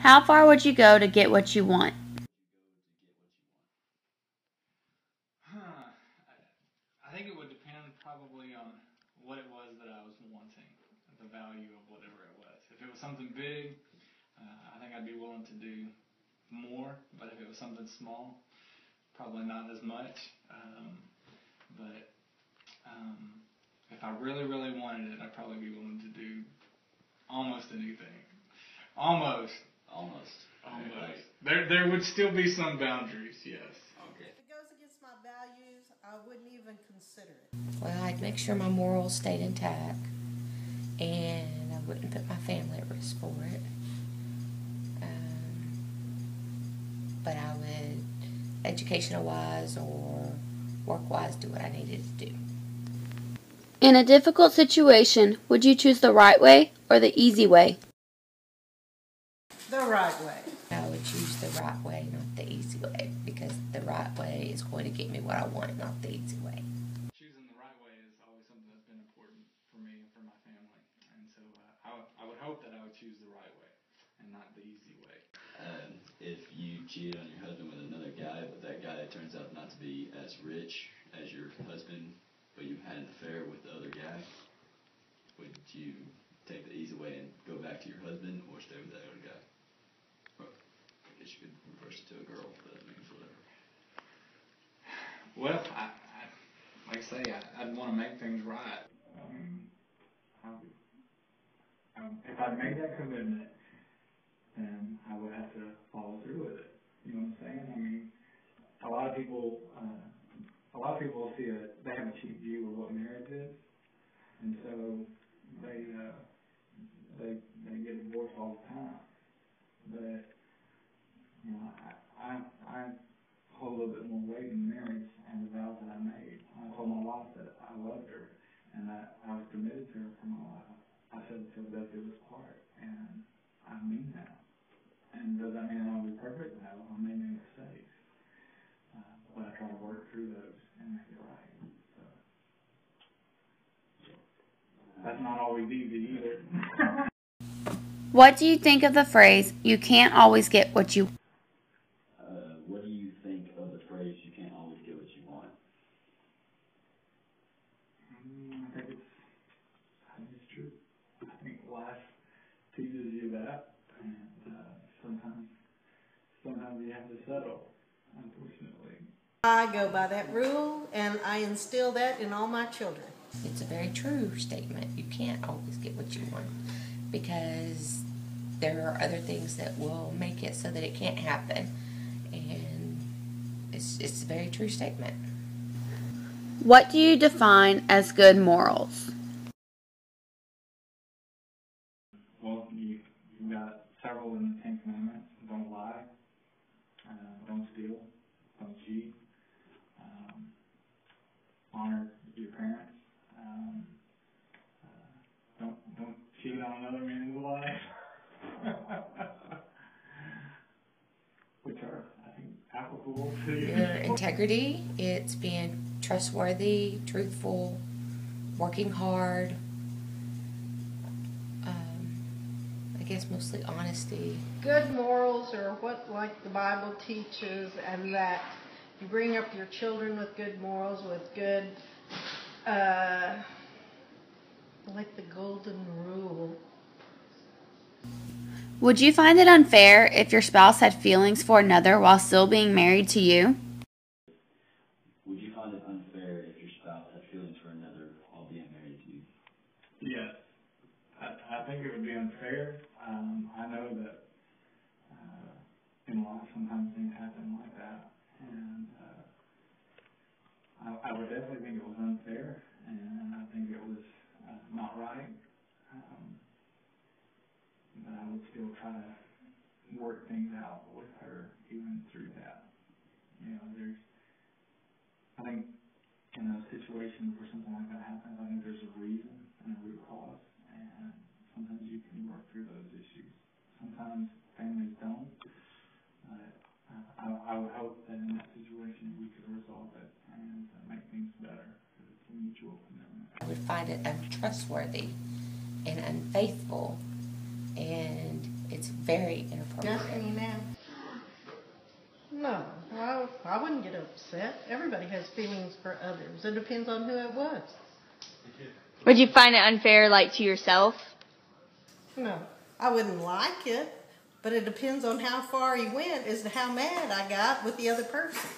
How far would you go to get what you want? Huh. I think it would depend probably on what it was that I was wanting, the value of whatever it was. If it was something big, I think I'd be willing to do more, but if it was something small, probably not as much. But if I really, really wanted it, I'd probably be willing to do almost anything. Almost. Almost. Almost. There would still be some boundaries, yes. Okay. If it goes against my values, I wouldn't even consider it. Well, I'd make sure my morals stayed intact, and I wouldn't put my family at risk for it. But I would, educational-wise or work-wise, do what I needed to do. In a difficult situation, would you choose the right way or the easy way? The right way. I would choose the right way, not the easy way, because the right way is going to get me what I want, not the easy way. Choosing the right way is always something that's been important for me and for my family. And so I would hope that I would choose the right way and not the easy way. If you cheated on your husband with another guy, but that guy turns out not to be as rich as your husband, but you had an affair with the other guy, would you take the easy way and go back to your husband or stay with that other guy? Well, I guess you could reverse it to a girl, but I mean, whatever. Well, like I say, I'd want to make things right. If I'd made that commitment, then I would have to follow through with it. You know what I'm saying? I mean, a lot of people see they have a cheap view of what marriage is, and so they get divorced all the time. But you know, I hold a little bit more weight in marriage and the vows that I made. I told my wife that I loved her and that I was committed to her for my life. I said till death do us part, and I mean that. And does that mean I'll be perfect? No, I may make mistakes. But I try to work through those and make it right. So that's not always easy either. What do you think of the phrase, you can't always get what you want? What do you think of the phrase, you can't always get what you want? I think it's true. I think life teaches you that, and sometimes you have to settle, unfortunately. I go by that rule, and I instill that in all my children. It's a very true statement. You can't always get what you want, because there are other things that will make it so that it can't happen. And it's a very true statement. What do you define as good morals? Well, you've got several in the Ten Commandments. Don't lie, don't steal, don't cheat, honor your parents, don't cheat on another man's wife, which are, I think, applicable to you. Your integrity, it's being trustworthy, truthful, working hard. I guess mostly honesty. Good morals are what, like the Bible teaches, and that you bring up your children with good morals, with good, like the golden rule. Would you find it unfair if your spouse had feelings for another while still being married to you? Would you find it unfair if your spouse had feelings for another while being married to you? Yes, I think it would be unfair. I know that in life sometimes things happen like that, and I would definitely think it was unfair, and I think it was not right. But I would still try to work things out with her even through that. You know, I think in those situations where something like that happens, I think there's a reason and a root cause, and sometimes you can work through those issues. Sometimes families don't, but I would hope that in that situation we could resolve it and make things better, because it's a mutual commitment. I would find it untrustworthy and unfaithful, and it's it's very inappropriate. Just now. No, I wouldn't get upset. Everybody has feelings for others. It depends on who it was. Would you find it unfair, like, to yourself? No, I wouldn't like it, but it depends on how far he went as to how mad I got with the other person.